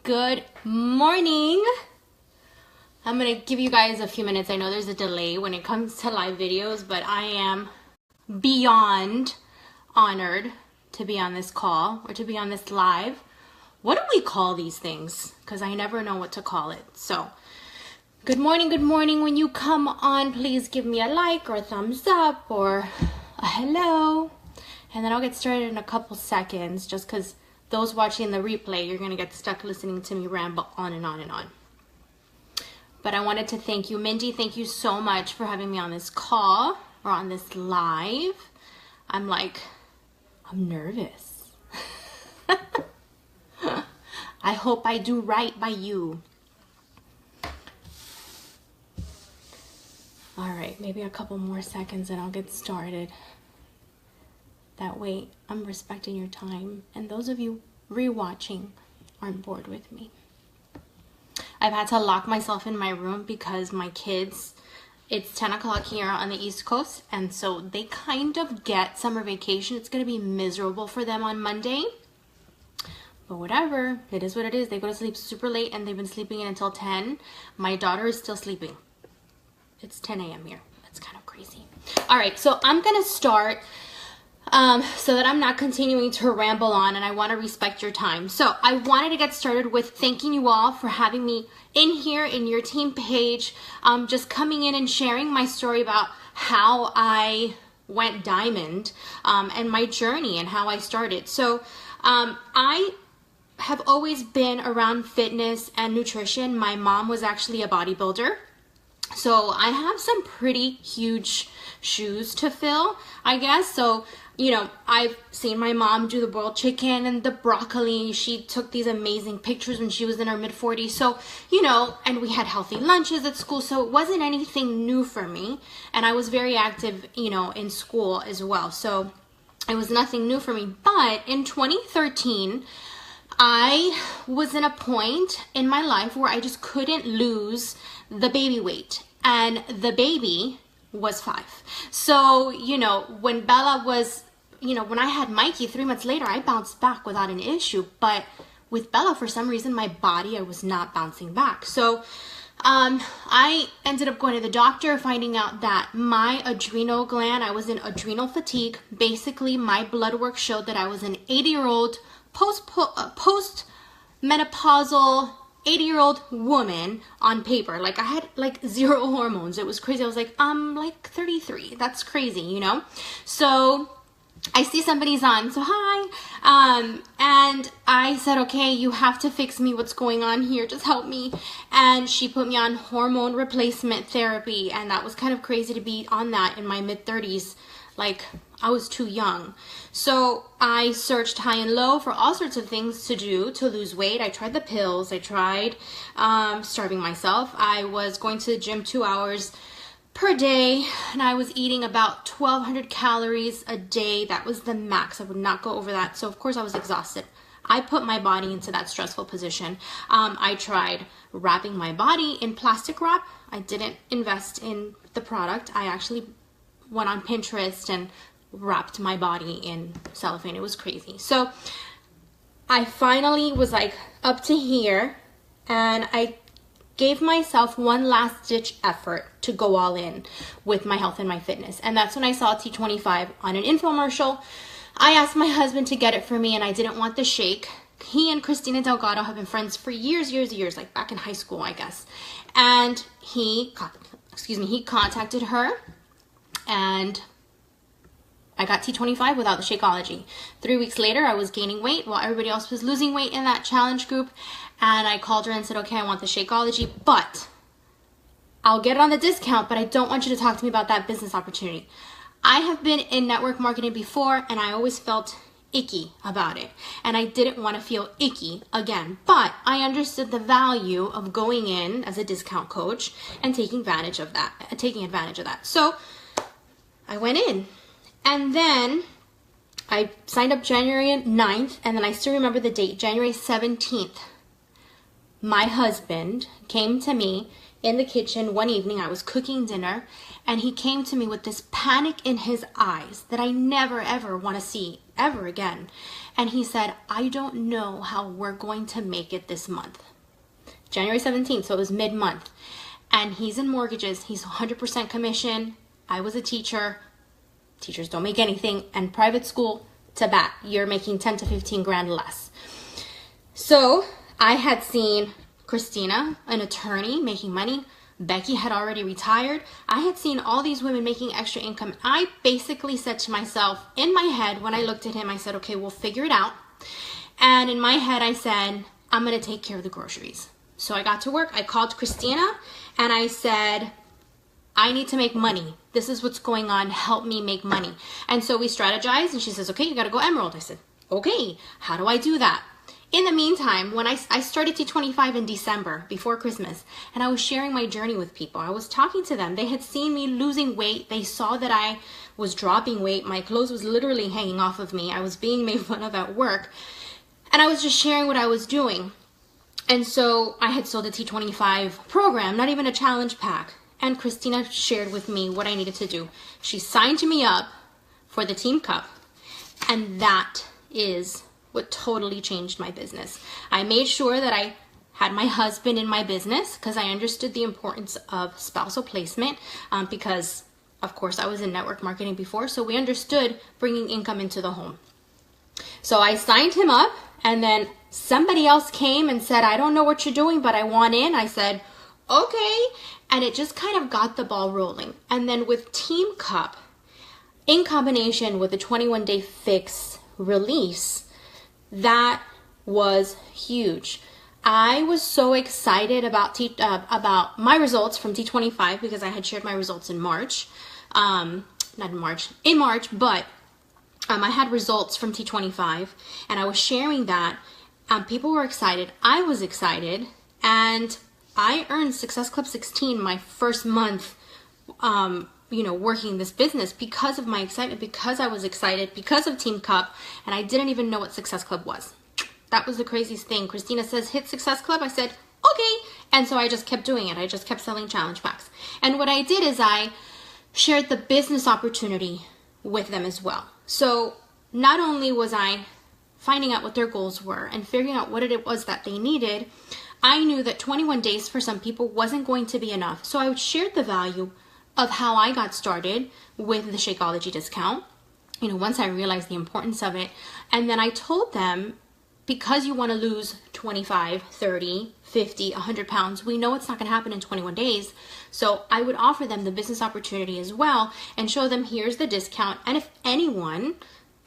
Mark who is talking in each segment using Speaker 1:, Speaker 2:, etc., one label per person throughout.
Speaker 1: Good morning. I'm gonna give you guys a few minutes. I know there's a delay when it comes to live videos, but I am beyond honored to be on this call or to be on this live. What do we call these things? Because I never know what to call it. So good morning, good morning. When you come on, please give me a like or a thumbs up or a hello, and then I'll get started in a couple seconds, just because those watching the replay, you're going to get stuck listening to me ramble on and on and on. But I wanted to thank you, Mindy. Thank you so much for having me on this call or on this live. I'm nervous. I hope I do right by you. All right, maybe a couple more seconds and I'll get started. That way I'm respecting your time, and those of you rewatching aren't bored with me. I've had to lock myself in my room because my kids, it's 10 o'clock here on the East Coast, and so they kind of get summer vacation. It's going to be miserable for them on Monday, but whatever, it is what it is. They go to sleep super late and they've been sleeping in until 10. My daughter is still sleeping. It's 10 a.m. here. That's kind of crazy. All right, so I'm going to start so that I'm not continuing to ramble on, and I want to respect your time. So I wanted to get started with thanking you all for having me in here in your team page, just coming in and sharing my story about how I went diamond and my journey and how I started. So I have always been around fitness and nutrition. My mom was actually a bodybuilder. So I have some pretty huge shoes to fill, I guess. So, you know, I've seen my mom do the boiled chicken and the broccoli. She took these amazing pictures when she was in her mid-40s. So, you know, and we had healthy lunches at school. So it wasn't anything new for me. And I was very active, you know, in school as well. So it was nothing new for me. But in 2013, I was in a point in my life where I just couldn't lose the baby weight, and the baby was 5. So, you know, when Bella was, you know, when I had Mikey 3 months later, I bounced back without an issue. But with Bella, for some reason, my body, I was not bouncing back. So I ended up going to the doctor, finding out that my adrenal gland, I was in adrenal fatigue. Basically, my blood work showed that I was an 80-year-old post-menopausal 80-year-old woman on paper. Like, I had like 0 hormones. It was crazy. I was like, I'm like 33. That's crazy, you know? So I see somebody's on, so hi. And I said, okay, you have to fix me. What's going on here? Just help me. And she put me on hormone replacement therapy. And that was kind of crazy to be on that in my mid-30s. Like, I was too young. So I searched high and low for all sorts of things to do to lose weight. I tried the pills. I tried starving myself. I was going to the gym 2 hours per day, and I was eating about 1,200 calories a day. That was the max. I would not go over that. So of course I was exhausted. I put my body into that stressful position. I tried wrapping my body in plastic wrap. I didn't invest in the product. I actually went on Pinterest and wrapped my body in cellophane. It was crazy. So I finally was like up to here, and I gave myself one last ditch effort to go all in with my health and my fitness. And that's when I saw T25 on an infomercial. I asked my husband to get it for me, and I didn't want the shake. He and Christina Delgado have been friends for years, like back in high school, I guess. And he contacted her, and I got T25 without the Shakeology. 3 weeks later, I was gaining weight while everybody else was losing weight in that challenge group. And I called her and said, okay, I want the Shakeology, but I'll get it on the discount, but I don't want you to talk to me about that business opportunity. I have been in network marketing before, and I always felt icky about it. And I didn't want to feel icky again. But I understood the value of going in as a discount coach and taking advantage of that. So I went in. And then I signed up January 9th, and then I still remember the date, January 17th. My husband came to me in the kitchen one evening. I was cooking dinner, and he came to me with this panic in his eyes that I never, ever want to see ever again. And he said, I don't know how we're going to make it this month. January 17th, so it was mid-month. And he's in mortgages. He's 100% commission. I was a teacher. Teachers don't make anything. And private school, to bat, you're making 10 to 15 grand less. So I had seen Christina, an attorney, making money. Becky had already retired. I had seen all these women making extra income. I basically said to myself, in my head, when I looked at him, I said, okay, we'll figure it out. And in my head, I said, I'm going to take care of the groceries. So I got to work. I called Christina and I said, I need to make money. This is what's going on. Help me make money. And so we strategized and she says, okay, you got to go Emerald. I said, okay, how do I do that? In the meantime, when I started T25 in December, before Christmas, and I was sharing my journey with people, I was talking to them. They had seen me losing weight. They saw that I was dropping weight. My clothes was literally hanging off of me. I was being made fun of at work. And I was just sharing what I was doing. And so I had sold a T25 program, not even a challenge pack. And Christina shared with me what I needed to do. She signed me up for the Team Cup. And that is what totally changed my business. I made sure that I had my husband in my business because I understood the importance of spousal placement because, of course, I was in network marketing before, so we understood bringing income into the home. So I signed him up, and then somebody else came and said, I don't know what you're doing, but I want in. I said, okay, and it just kind of got the ball rolling. And then with Team Cup, in combination with the 21-day fix release, that was huge. I was so excited about my results from T25 because I had shared my results in March. Not in March, in March, but I had results from T25 and I was sharing that. People were excited. I was excited. And I earned Success Club 16 my first month working this business because of my excitement, because I was excited, because of Team Cup, and I didn't even know what Success Club was. That was the craziest thing. Christina says, hit Success Club. I said, okay. And so I just kept doing it. I just kept selling challenge packs. And what I did is I shared the business opportunity with them as well. So not only was I finding out what their goals were and figuring out what it was that they needed, I knew that 21 days for some people wasn't going to be enough. So I shared the value of how I got started with the Shakeology discount, once I realized the importance of it. And then I told them, because you want to lose 25, 30, 50, 100 pounds, we know it's not going to happen in 21 days. So I would offer them the business opportunity as well and show them, here's the discount. And if anyone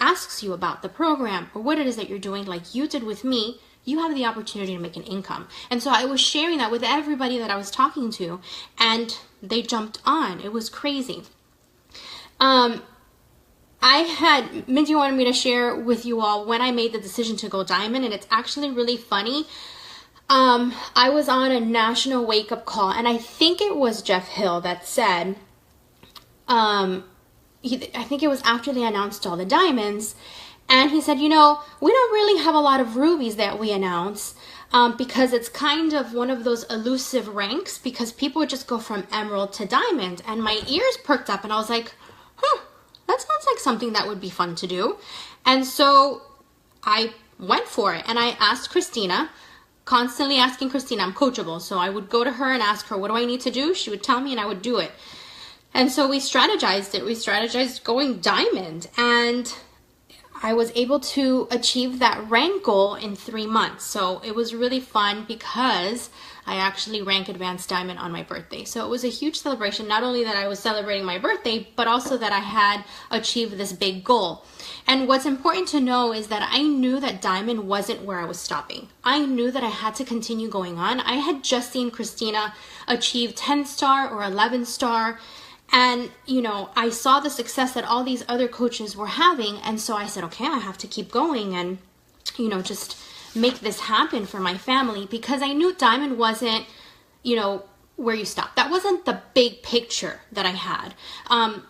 Speaker 1: asks you about the program or what it is that you're doing, like you did with me, you have the opportunity to make an income. And so I was sharing that with everybody that I was talking to, and they jumped on. It was crazy. Mindy wanted me to share with you all when I made the decision to go diamond, and it's actually really funny. I was on a national wake-up call, and I think it was Jeff Hill that said, I think it was after they announced all the diamonds, and he said, we don't really have a lot of rubies that we announce because it's kind of one of those elusive ranks because people would just go from emerald to diamond. And my ears perked up and I was like, that sounds like something that would be fun to do. And so I went for it and I asked Christina, constantly asking Christina, I'm coachable. So I would go to her and ask her, what do I need to do? She would tell me and I would do it. And so we strategized it. We strategized going diamond, and I was able to achieve that rank goal in 3 months. So it was really fun because I actually rank advanced diamond on my birthday. So it was a huge celebration, not only that I was celebrating my birthday, but also that I had achieved this big goal. And what's important to know is that I knew that diamond wasn't where I was stopping. I knew that I had to continue going on. I had just seen Christina achieve 10-star or 11-star. And, I saw the success that all these other coaches were having. And so I said, okay, I have to keep going and, just make this happen for my family, because I knew diamond wasn't, where you stop. That wasn't the big picture that I had.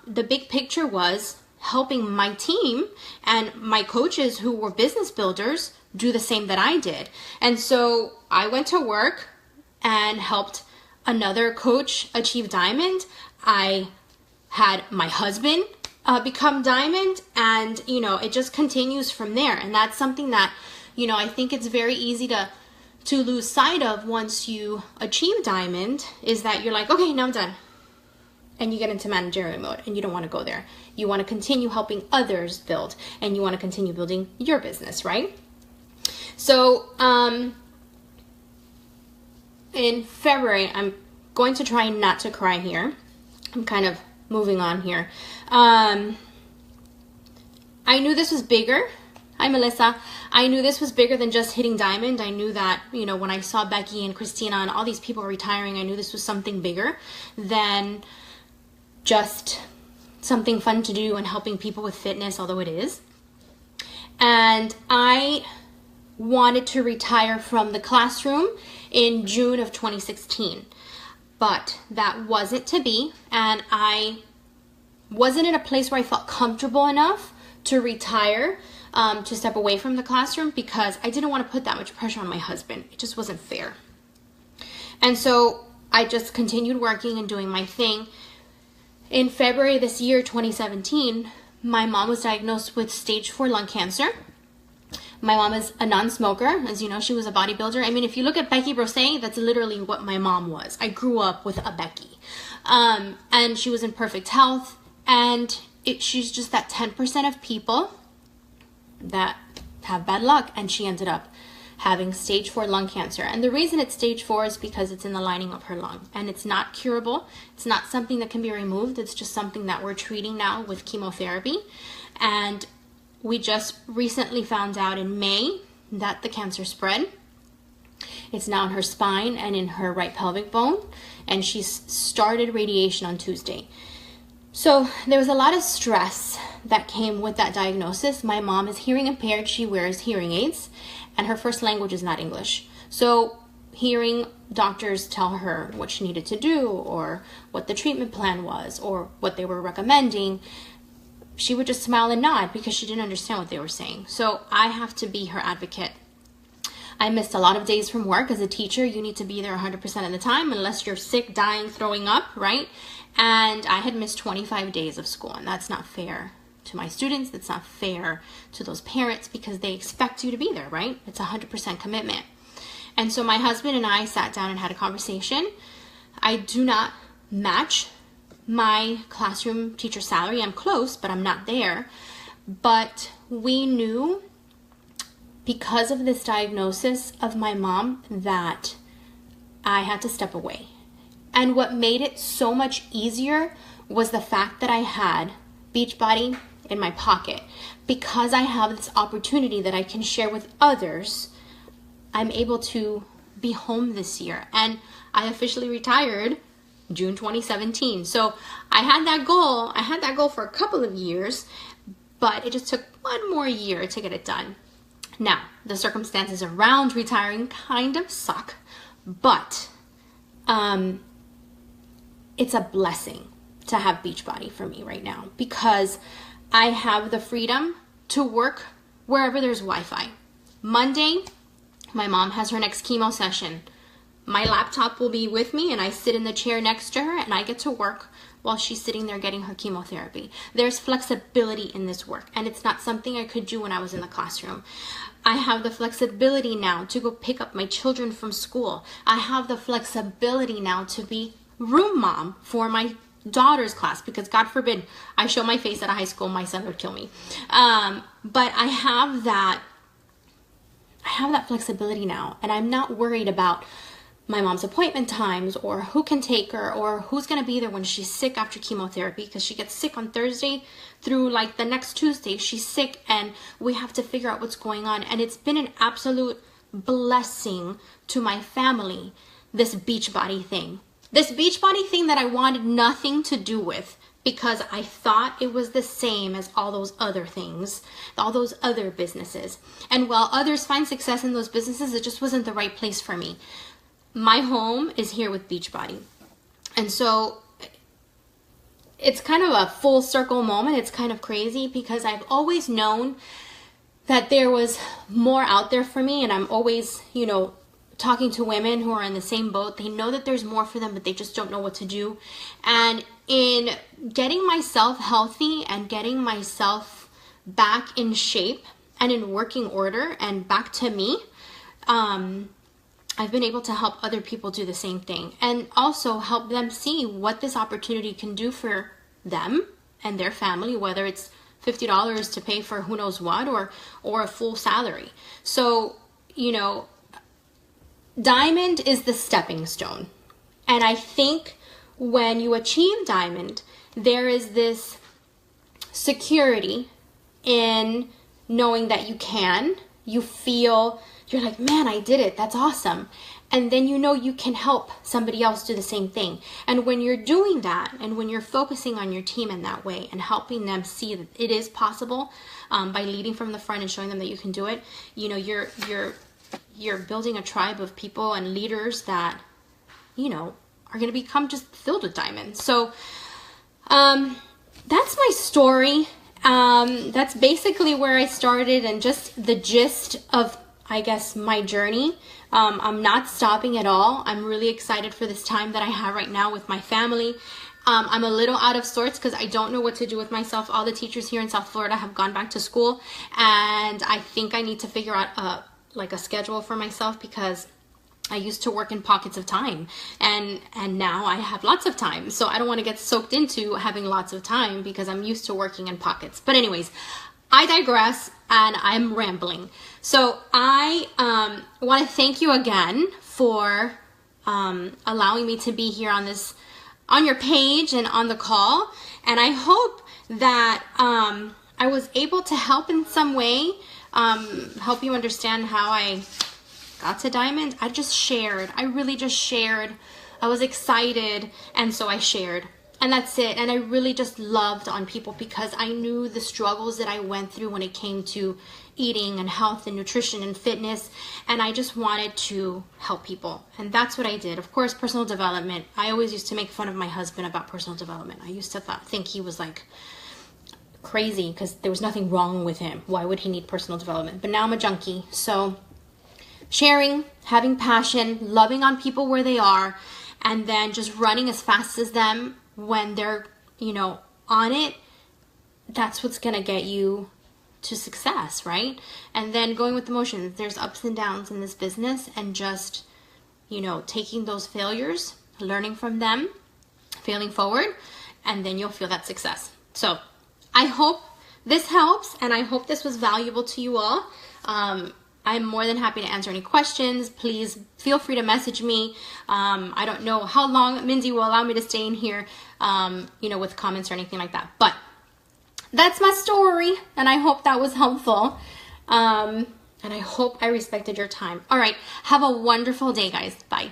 Speaker 1: The big picture was helping my team and my coaches who were business builders do the same that I did. And so I went to work and helped another coach achieve diamond. I had my husband become diamond, and you know, it just continues from there. And that's something that, you know, I think it's very easy to lose sight of once you achieve diamond, is that you're like, okay, now I'm done. And you get into managerial mode and you don't want to go there. You want to continue helping others build, and you want to continue building your business, right? So in February, I'm going to try not to cry here. I'm kind of moving on here. I knew this was bigger. Hi, Melissa. I knew this was bigger than just hitting diamond. I knew that, you know, when I saw Becky and Christina and all these people retiring, I knew this was something bigger than just something fun to do and helping people with fitness, although it is. And I wanted to retire from the classroom in June of 2016, but that wasn't to be, and I wasn't in a place where I felt comfortable enough to retire, to step away from the classroom, because I didn't want to put that much pressure on my husband. It just wasn't fair. And so I just continued working and doing my thing. In February this year, 2017, my mom was diagnosed with stage 4 lung cancer. My mom is a non-smoker. As you know, she was a bodybuilder. I mean, if you look at Becky Brosset, that's literally what my mom was. I grew up with a Becky. And she was in perfect health. And she's just that 10% of people that have bad luck. And she ended up having stage 4 lung cancer. And the reason it's stage 4 is because it's in the lining of her lung. And it's not curable. It's not something that can be removed. It's just something that we're treating now with chemotherapy. And we just recently found out in May that the cancer spread. It's now in her spine and in her right pelvic bone. And she's started radiation on Tuesday. So there was a lot of stress that came with that diagnosis. My mom is hearing impaired. She wears hearing aids. And her first language is not English. So hearing doctors tell her what she needed to do, or what the treatment plan was, or what they were recommending, she would just smile and nod because she didn't understand what they were saying. So I have to be her advocate. I missed a lot of days from work. As a teacher, you need to be there 100% of the time unless you're sick, dying, throwing up, right? And I had missed 25 days of school, and that's not fair to my students. That's not fair to those parents because they expect you to be there, right? It's 100% commitment. And so my husband and I sat down and had a conversation. I do not match my classroom teacher salary. I'm close, but I'm not there. But we knew, because of this diagnosis of my mom, that I had to step away. And what made it so much easier was the fact that I had Beachbody in my pocket. Because I have this opportunity that I can share with others, I'm able to be home this year. And I officially retired June 2017. So I had that goal. I had that goal for a couple of years, but it just took one more year to get it done. Now, the circumstances around retiring kind of suck, but it's a blessing to have Beachbody for me right now, because I have the freedom to work wherever there's Wi-Fi. Monday, my mom has her next chemo session. My laptop will be with me and I sit in the chair next to her and I get to work while she's sitting there getting her chemotherapy. There's flexibility in this work, and it's not something I could do when I was in the classroom. I have the flexibility now to go pick up my children from school. I have the flexibility now to be room mom for my daughter's class, because God forbid I show my face at a high school, my son would kill me. But I have that flexibility now, and I'm not worried about my mom's appointment times or who can take her or who's going to be there when she's sick after chemotherapy, because she gets sick on Thursday through like the next Tuesday. She's sick and we have to figure out what's going on. And it's been an absolute blessing to my family, this Beachbody thing. This Beachbody thing that I wanted nothing to do with, because I thought it was the same as all those other things, all those other businesses. And while others find success in those businesses, it just wasn't the right place for me. My home is here with Beachbody. And so it's kind of a full circle moment. It's kind of crazy because I've always known that there was more out there for me, and I'm always, talking to women who are in the same boat. They know that there's more for them, but they just don't know what to do. And in getting myself healthy and getting myself back in shape and in working order and back to me, I've been able to help other people do the same thing, and also help them see what this opportunity can do for them and their family, whether it's $50 to pay for who knows what, or a full salary. So, you know, diamond is the stepping stone. And I think when you achieve diamond, there is this security in knowing that you feel, you're like, man, I did it. That's awesome. And then you know you can help somebody else do the same thing. And when you're doing that, and when you're focusing on your team in that way and helping them see that it is possible, by leading from the front and showing them that you can do it, you know, you're building a tribe of people and leaders that, you know, are going to become just filled with diamonds. So that's my story. That's basically where I started, and just the gist of, I guess, my journey. I'm not stopping at all. I'm really excited for this time that I have right now with my family. I'm a little out of sorts because I don't know what to do with myself. All the teachers here in South Florida have gone back to school, and I think I need to figure out like a schedule for myself, because I used to work in pockets of time, and now I have lots of time. So I don't want to get soaked into having lots of time because I'm used to working in pockets. But anyways, I digress and I'm rambling. So I want to thank you again for allowing me to be here on your page and on the call. And I hope that I was able to help in some way, help you understand how I got to diamond. I really just shared. I was excited, and so I shared. And that's it. And I really just loved on people because I knew the struggles that I went through when it came to eating and health and nutrition and fitness. And I just wanted to help people. And that's what I did. Of course, personal development. I always used to make fun of my husband about personal development. I used to think he was like crazy because there was nothing wrong with him. Why would he need personal development? But now I'm a junkie. So sharing, having passion, loving on people where they are, and then just running as fast as them when they're, you know, on it. That's what's going to get you to success, right? And then going with the motions. There's ups and downs in this business, and just, you know, taking those failures, learning from them, failing forward, and then you'll feel that success. So I hope this helps, and I hope this was valuable to you all. I'm more than happy to answer any questions. Please feel free to message me. I don't know how long Mindy will allow me to stay in here, you know, with comments or anything like that. But that's my story, and I hope that was helpful. And I hope I respected your time. All right. Have a wonderful day, guys. Bye.